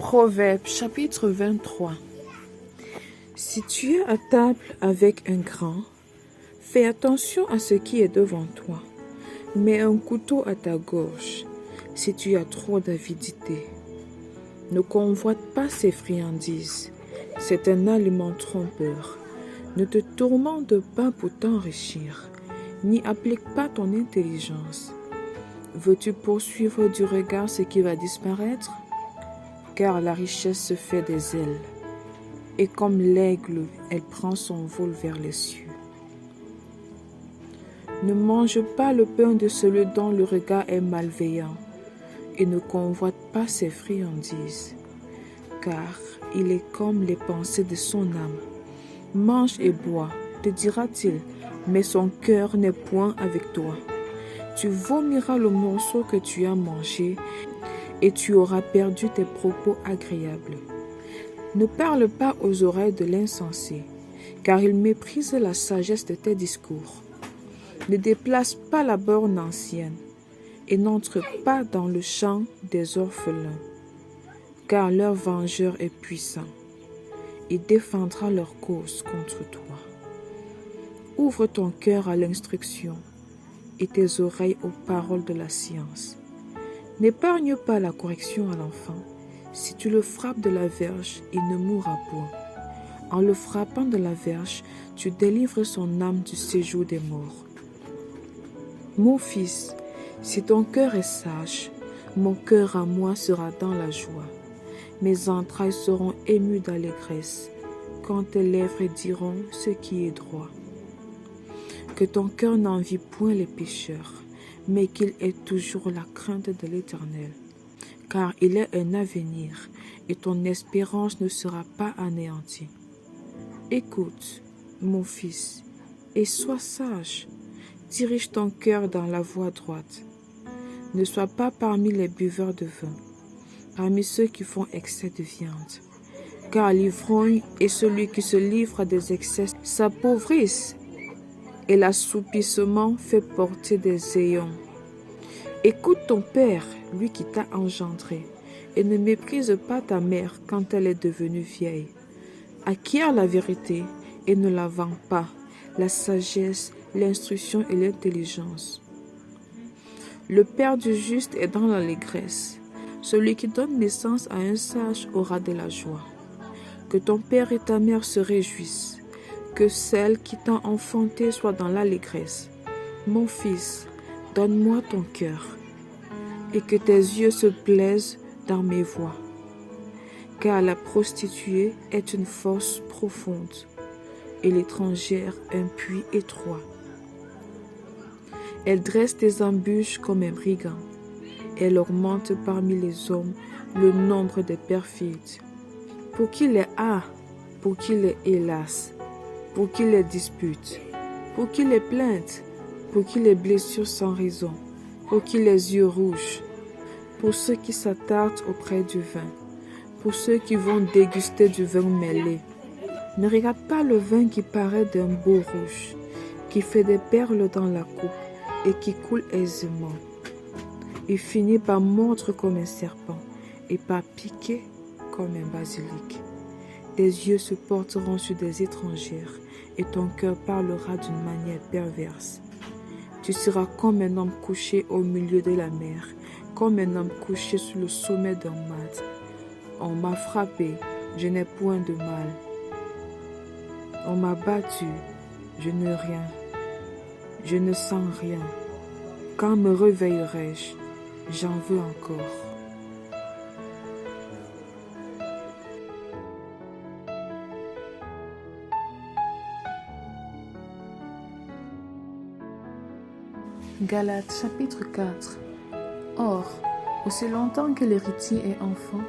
Proverbe chapitre 23. Si tu es à table avec un grand, fais attention à ce qui est devant toi. Mets un couteau à ta gorge si tu as trop d'avidité. Ne convoite pas ses friandises, c'est un aliment trompeur. Ne te tourmente pas pour t'enrichir, n'y applique pas ton intelligence. Veux-tu poursuivre du regard ce qui va disparaître? Car la richesse se fait des ailes, et comme l'aigle, elle prend son vol vers les cieux. Ne mange pas le pain de celui dont le regard est malveillant, et ne convoite pas ses friandises, car il est comme les pensées de son âme. Mange et bois, te dira-t-il, mais son cœur n'est point avec toi. Tu vomiras le morceau que tu as mangé, et tu auras perdu tes propos agréables. Ne parle pas aux oreilles de l'insensé, car il méprise la sagesse de tes discours. Ne déplace pas la borne ancienne, et n'entre pas dans le champ des orphelins, car leur vengeur est puissant. Il défendra leur cause contre toi. Ouvre ton cœur à l'instruction, et tes oreilles aux paroles de la science. N'épargne pas la correction à l'enfant. Si tu le frappes de la verge, il ne mourra point. En le frappant de la verge, tu délivres son âme du séjour des morts. Mon fils, si ton cœur est sage, mon cœur à moi sera dans la joie. Mes entrailles seront émues d'allégresse, quand tes lèvres diront ce qui est droit. Que ton cœur n'envie point les pécheurs, mais qu'il ait toujours la crainte de l'Éternel, car il est un avenir, et ton espérance ne sera pas anéantie. Écoute, mon fils, et sois sage, dirige ton cœur dans la voie droite. Ne sois pas parmi les buveurs de vin, parmi ceux qui font excès de viande, car l'ivrogne et celui qui se livre à des excès s'appauvrissent, et l'assoupissement fait porter des ayons. Écoute ton père, lui qui t'a engendré, et ne méprise pas ta mère quand elle est devenue vieille. Acquiert la vérité et ne la vends pas, la sagesse, l'instruction et l'intelligence. Le père du juste est dans l'allégresse. Celui qui donne naissance à un sage aura de la joie. Que ton père et ta mère se réjouissent. Que celle qui t'a enfanté soit dans l'allégresse. Mon fils, donne-moi ton cœur, et que tes yeux se plaisent dans mes voies. Car la prostituée est une fosse profonde, et l'étrangère un puits étroit. Elle dresse des embûches comme un brigand. Elle augmente parmi les hommes le nombre des perfides. Pour qui les a, pour qui les hélas, pour qui les dispute, pour qui les plaintes, pour qui les blessures sans raison, pour qui les yeux rouges, pour ceux qui s'attardent auprès du vin, pour ceux qui vont déguster du vin mêlé. Ne regarde pas le vin qui paraît d'un beau rouge, qui fait des perles dans la coupe et qui coule aisément. Il finit par mordre comme un serpent et par piquer comme un basilic. Tes yeux se porteront sur des étrangères et ton cœur parlera d'une manière perverse. Tu seras comme un homme couché au milieu de la mer, comme un homme couché sur le sommet d'un mât. On m'a frappé, je n'ai point de mal. On m'a battu, je n'ai rien. Je ne sens rien. Quand me réveillerai-je? J'en veux encore. Galates chapitre 4. Or, aussi longtemps que l'héritier est enfant,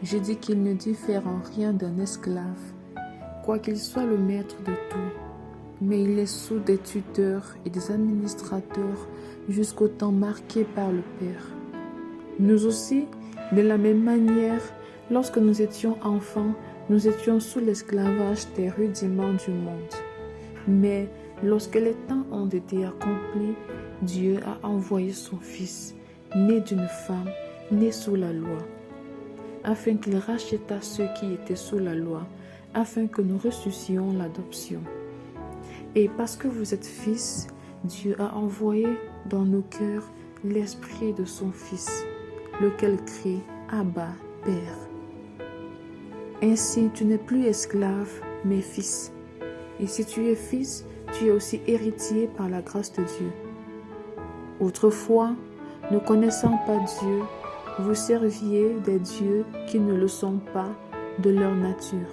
je dis qu'il ne diffère en rien d'un esclave, quoiqu'il soit le maître de tout, mais il est sous des tuteurs et des administrateurs jusqu'au temps marqué par le Père. Nous aussi, de la même manière, lorsque nous étions enfants, nous étions sous l'esclavage des rudiments du monde. Mais lorsque les temps ont été accomplis, Dieu a envoyé son Fils, né d'une femme, né sous la loi. afin qu'il racheta ceux qui étaient sous la loi, afin que nous reçussions l'adoption. Et parce que vous êtes fils, Dieu a envoyé dans nos cœurs l'esprit de son Fils, lequel crie « Abba, Père ». Ainsi, tu n'es plus esclave, mais fils. Et si tu es fils, tu es aussi héritier par la grâce de Dieu. Autrefois, ne connaissant pas Dieu, vous serviez des dieux qui ne le sont pas de leur nature.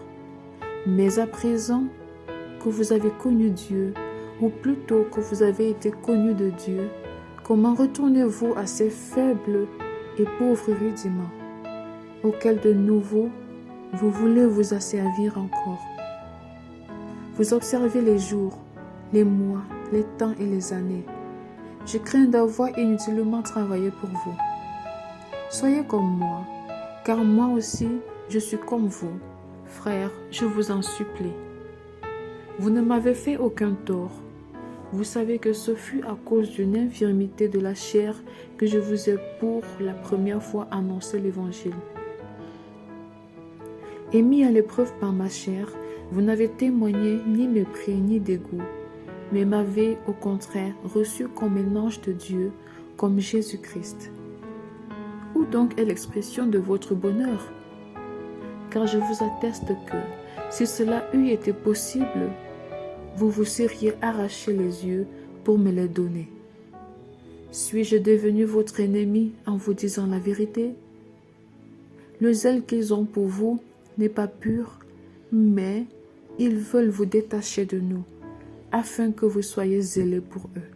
Mais à présent que vous avez connu Dieu, ou plutôt que vous avez été connus de Dieu, comment retournez-vous à ces faibles et pauvres rudiments, auxquels de nouveau vous voulez vous asservir encore? Vous observez les jours, les mois, les temps et les années. Je crains d'avoir inutilement travaillé pour vous. Soyez comme moi, car moi aussi je suis comme vous. Frères, je vous en supplie. Vous ne m'avez fait aucun tort. Vous savez que ce fut à cause d'une infirmité de la chair que je vous ai pour la première fois annoncé l'Évangile. Et mis à l'épreuve par ma chair, vous n'avez témoigné ni mépris ni dégoût, mais m'avez au contraire reçu comme un ange de Dieu, comme Jésus-Christ. Où donc est l'expression de votre bonheur? Car je vous atteste que, si cela eût été possible, vous vous seriez arraché les yeux pour me les donner. Suis-je devenu votre ennemi en vous disant la vérité? Le zèle qu'ils ont pour vous n'est pas pur, mais ils veulent vous détacher de nous, afin que vous soyez zélés pour eux.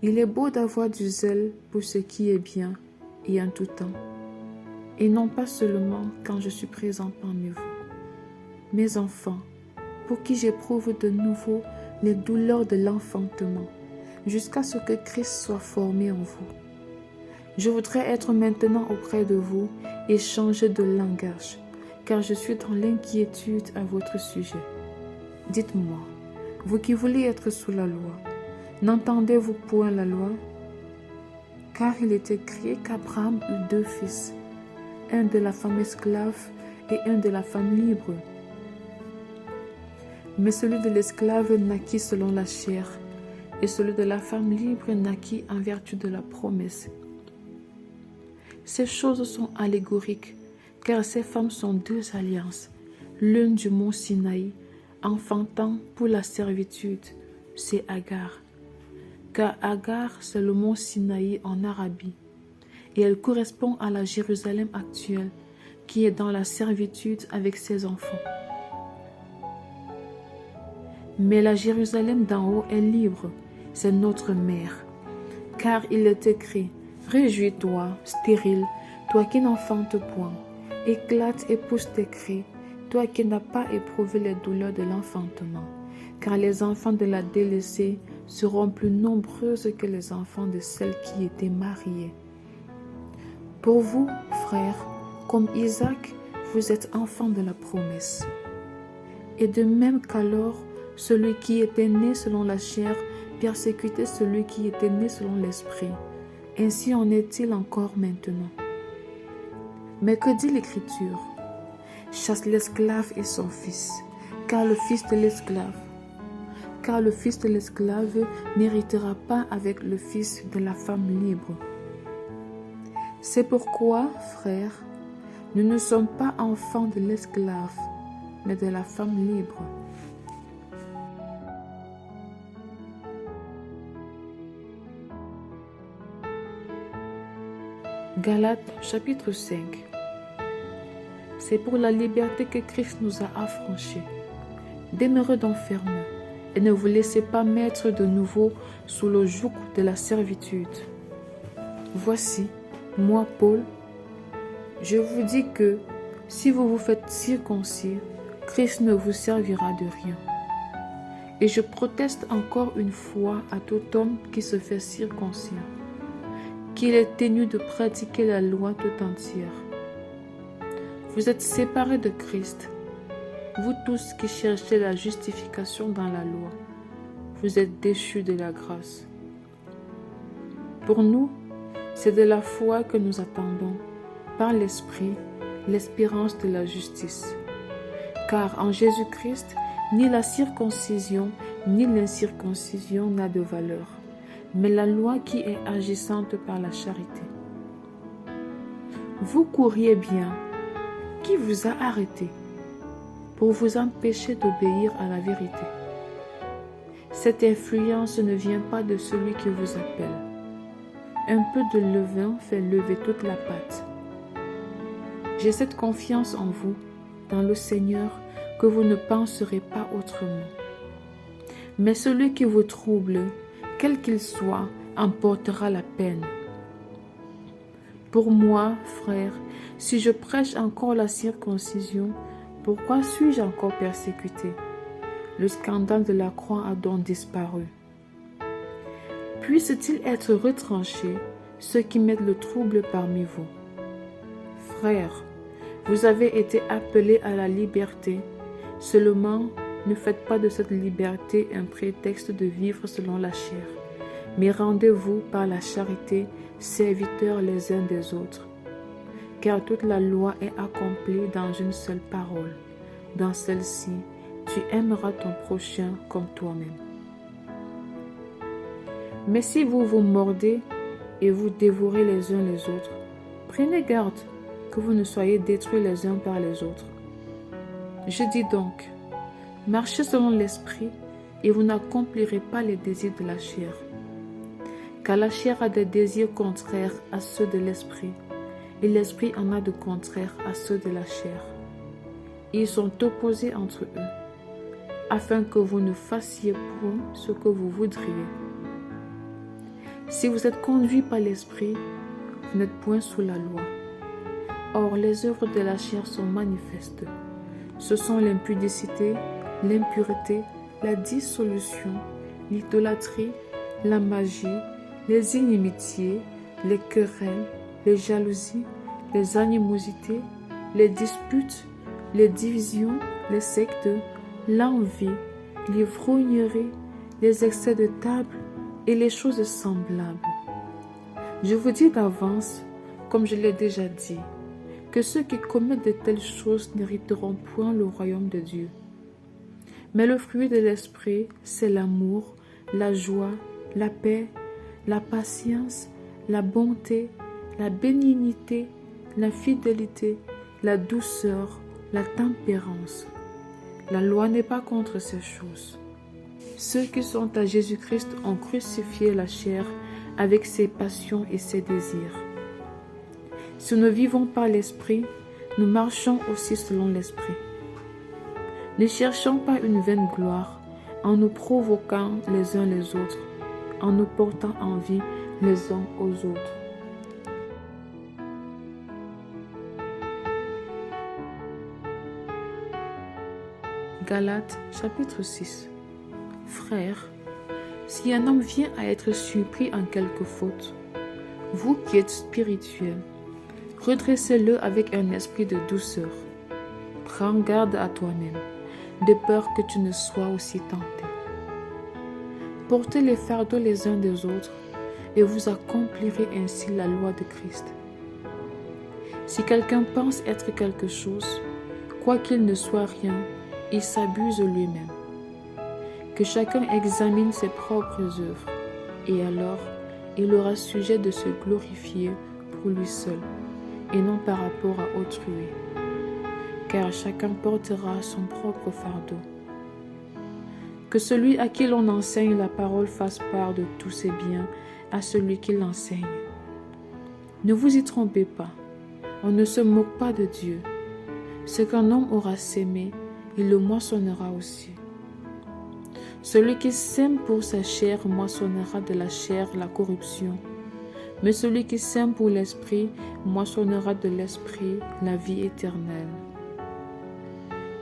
Il est beau d'avoir du zèle pour ce qui est bien et en tout temps, et non pas seulement quand je suis présent parmi vous. Mes enfants, pour qui j'éprouve de nouveau les douleurs de l'enfantement, jusqu'à ce que Christ soit formé en vous. Je voudrais être maintenant auprès de vous et changer de langage, car je suis dans l'inquiétude à votre sujet. Dites-moi, vous qui voulez être sous la loi, n'entendez-vous point la loi? Car il est écrit qu'Abraham eut 2 fils, un de la femme esclave et un de la femme libre. Mais celui de l'esclave naquit selon la chair, et celui de la femme libre naquit en vertu de la promesse. Ces choses sont allégoriques, car ces femmes sont 2 alliances, l'une du mont Sinaï, enfantant pour la servitude, c'est Agar. Car Agar, c'est le mont Sinaï en Arabie, et elle correspond à la Jérusalem actuelle, qui est dans la servitude avec ses enfants. Mais la Jérusalem d'en haut est libre, c'est notre mère. Car il est écrit, « Réjouis-toi, stérile, toi qui n'enfantes point, éclate et pousse tes cris, toi qui n'as pas éprouvé les douleurs de l'enfantement, car les enfants de la délaissée seront plus nombreuses que les enfants de celles qui étaient mariées. » Pour vous, frères, comme Isaac, vous êtes enfants de la promesse. Et de même qu'alors, celui qui était né selon la chair persécutait celui qui était né selon l'esprit. Ainsi en est-il encore maintenant. Mais que dit l'Écriture? Chasse l'esclave et son fils, car le fils de l'esclave n'héritera pas avec le fils de la femme libre. C'est pourquoi, frères, nous ne sommes pas enfants de l'esclave, mais de la femme libre. Galates chapitre 5. C'est pour la liberté que Christ nous a affranchis. Demeurez donc fermes et ne vous laissez pas mettre de nouveau sous le joug de la servitude. Voici, moi Paul, je vous dis que si vous vous faites circoncire, Christ ne vous servira de rien. Et je proteste encore une fois à tout homme qui se fait circoncire, qu'il est tenu de pratiquer la loi tout entière. Vous êtes séparés de Christ, vous tous qui cherchez la justification dans la loi, vous êtes déchus de la grâce. Pour nous, c'est de la foi que nous attendons, par l'Esprit, l'espérance de la justice. Car en Jésus-Christ, ni la circoncision ni l'incirconcision n'a de valeur, mais la loi qui est agissante par la charité. Vous courriez bien. Qui vous a arrêté pour vous empêcher d'obéir à la vérité? Cette influence ne vient pas de celui qui vous appelle. Un peu de levain fait lever toute la pâte. J'ai cette confiance en vous, dans le Seigneur, que vous ne penserez pas autrement. Mais celui qui vous trouble, quel qu'il soit, en portera la peine. Pour moi, frère, si je prêche encore la circoncision, pourquoi suis-je encore persécuté? Le scandale de la croix a donc disparu. Puisse-t-il être retranché, ceux qui mettent le trouble parmi vous? Frères, vous avez été appelés à la liberté. Seulement, ne faites pas de cette liberté un prétexte de vivre selon la chair, mais rendez-vous par la charité serviteurs les uns des autres. Car toute la loi est accomplie dans une seule parole. Dans celle-ci, tu aimeras ton prochain comme toi-même. Mais si vous vous mordez et vous dévorez les uns les autres, prenez garde que vous ne soyez détruits les uns par les autres. Je dis donc, marchez selon l'esprit et vous n'accomplirez pas les désirs de la chair. Car la chair a des désirs contraires à ceux de l'esprit, et l'esprit en a de contraires à ceux de la chair. Ils sont opposés entre eux, afin que vous ne fassiez point ce que vous voudriez. Si vous êtes conduits par l'esprit, vous n'êtes point sous la loi. Or, les œuvres de la chair sont manifestes. Ce sont l'impudicité, l'impureté, la dissolution, l'idolâtrie, la magie, les inimitiés, les querelles, les jalousies, les animosités, les disputes, les divisions, les sectes, l'envie, l'ivrognerie, les excès de table et les choses semblables. Je vous dis d'avance, comme je l'ai déjà dit, que ceux qui commettent de telles choses n'hériteront point le royaume de Dieu. Mais le fruit de l'esprit, c'est l'amour, la joie, la paix, la patience, la bonté, la bénignité, la fidélité, la douceur, la tempérance. La loi n'est pas contre ces choses. Ceux qui sont à Jésus-Christ ont crucifié la chair avec ses passions et ses désirs. Si nous vivons par l'esprit, nous marchons aussi selon l'esprit. Ne cherchons pas une vaine gloire en nous provoquant les uns les autres, en nous portant envie les uns aux autres. Galates chapitre 6. Frères, si un homme vient à être surpris en quelque faute, vous qui êtes spirituels, redressez-le avec un esprit de douceur. Prends garde à toi-même, de peur que tu ne sois aussi tenté. Portez les fardeaux les uns des autres, et vous accomplirez ainsi la loi de Christ. Si quelqu'un pense être quelque chose, quoiqu'il ne soit rien, il s'abuse lui-même. Que chacun examine ses propres œuvres, et alors il aura sujet de se glorifier pour lui seul, et non par rapport à autrui, car chacun portera son propre fardeau. Que celui à qui l'on enseigne la parole fasse part de tous ses biens à celui qui l'enseigne. Ne vous y trompez pas, on ne se moque pas de Dieu. Ce qu'un homme aura sémé, il le moissonnera aussi. Celui qui sème pour sa chair moissonnera de la chair la corruption, mais celui qui sème pour l'esprit moissonnera de l'esprit la vie éternelle.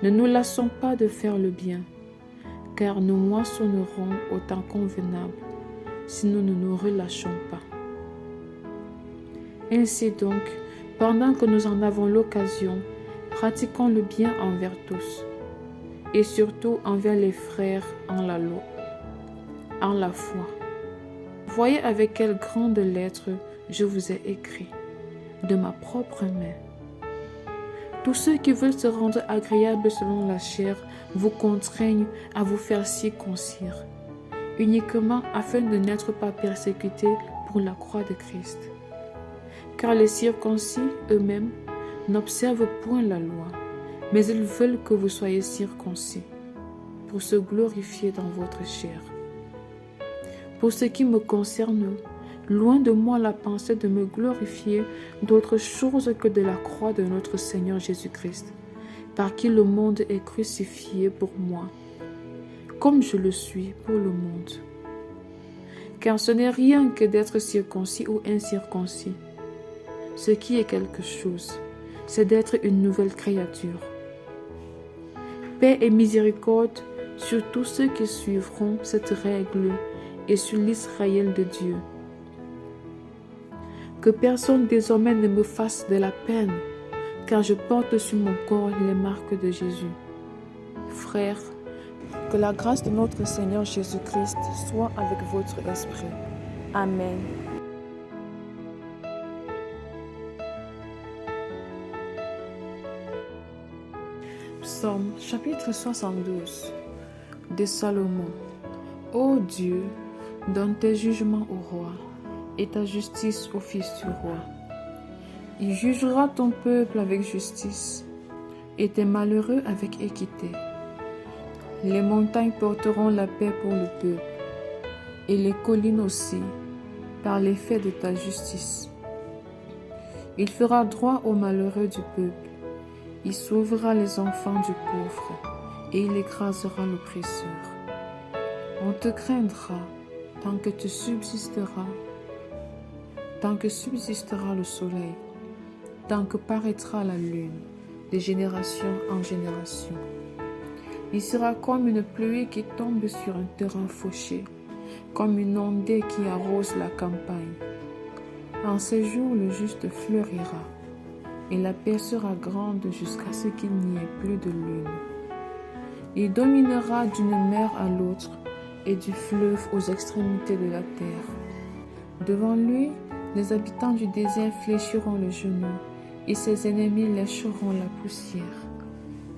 Ne nous lassons pas de faire le bien, car nous moissonnerons au temps convenable si nous ne nous relâchons pas. Ainsi donc, pendant que nous en avons l'occasion, pratiquons le bien envers tous, et surtout envers les frères en la loi, en la foi. Voyez avec quelle grande lettre je vous ai écrit, de ma propre main. Tous ceux qui veulent se rendre agréables selon la chair vous contraignent à vous faire circoncire, uniquement afin de n'être pas persécutés pour la croix de Christ. Car les circoncis eux-mêmes n'observent point la loi, mais ils veulent que vous soyez circoncis, pour se glorifier dans votre chair. Pour ce qui me concerne, loin de moi la pensée de me glorifier d'autre chose que de la croix de notre Seigneur Jésus-Christ, par qui le monde est crucifié pour moi, comme je le suis pour le monde. Car ce n'est rien que d'être circoncis ou incirconcis. Ce qui est quelque chose, c'est d'être une nouvelle créature. Paix et miséricorde sur tous ceux qui suivront cette règle et sur l'Israël de Dieu. Que personne désormais ne me fasse de la peine, car je porte sur mon corps les marques de Jésus. Frères, que la grâce de notre Seigneur Jésus-Christ soit avec votre esprit. Amen. Psaume chapitre 72 de Salomon. Ô Dieu, donne tes jugements au roi et ta justice au fils du roi. Il jugera ton peuple avec justice et tes malheureux avec équité. Les montagnes porteront la paix pour le peuple et les collines aussi par l'effet de ta justice. Il fera droit aux malheureux du peuple. Il sauvera les enfants du pauvre et il écrasera l'oppresseur. On te craindra tant que tu subsisteras, tant que subsistera le soleil, tant que paraîtra la lune, de génération en génération. Il sera comme une pluie qui tombe sur un terrain fauché, comme une ondée qui arrose la campagne. En ces jours, le juste fleurira, et la paix sera grande jusqu'à ce qu'il n'y ait plus de lune. Il dominera d'une mer à l'autre et du fleuve aux extrémités de la terre. Devant lui, les habitants du désert fléchiront le genou, et ses ennemis lécheront la poussière.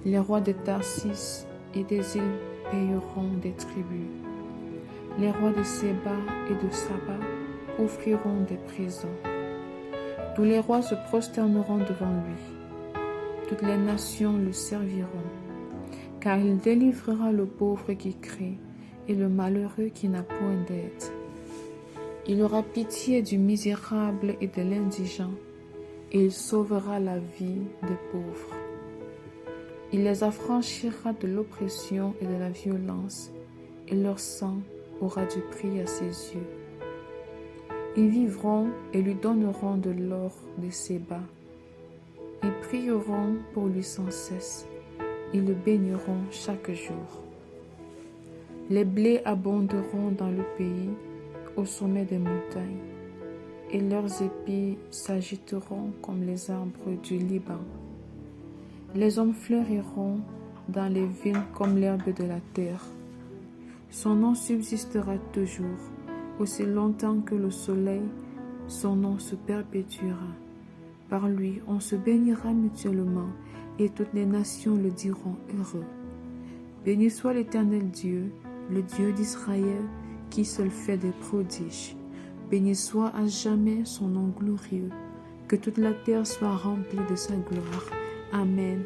Les rois de Tarsis et des îles payeront des tributs. Les rois de Séba et de Saba offriront des présents. Tous les rois se prosterneront devant lui. Toutes les nations le serviront, car il délivrera le pauvre qui crie et le malheureux qui n'a point d'aide. Il aura pitié du misérable et de l'indigent, et il sauvera la vie des pauvres. Il les affranchira de l'oppression et de la violence, et leur sang aura du prix à ses yeux. Ils vivront et lui donneront de l'or de Séba. Ils prieront pour lui sans cesse. Ils le béniront chaque jour. Les blés abonderont dans le pays, au sommet des montagnes, et leurs épis s'agiteront comme les arbres du Liban. Les hommes fleuriront dans les vignes comme l'herbe de la terre. Son nom subsistera toujours. Aussi longtemps que le soleil, son nom se perpétuera. Par lui, on se bénira mutuellement, et toutes les nations le diront heureux. Béni soit l'Éternel Dieu, le Dieu d'Israël, qui seul fait des prodiges. Béni soit à jamais son nom glorieux. Que toute la terre soit remplie de sa gloire. Amen.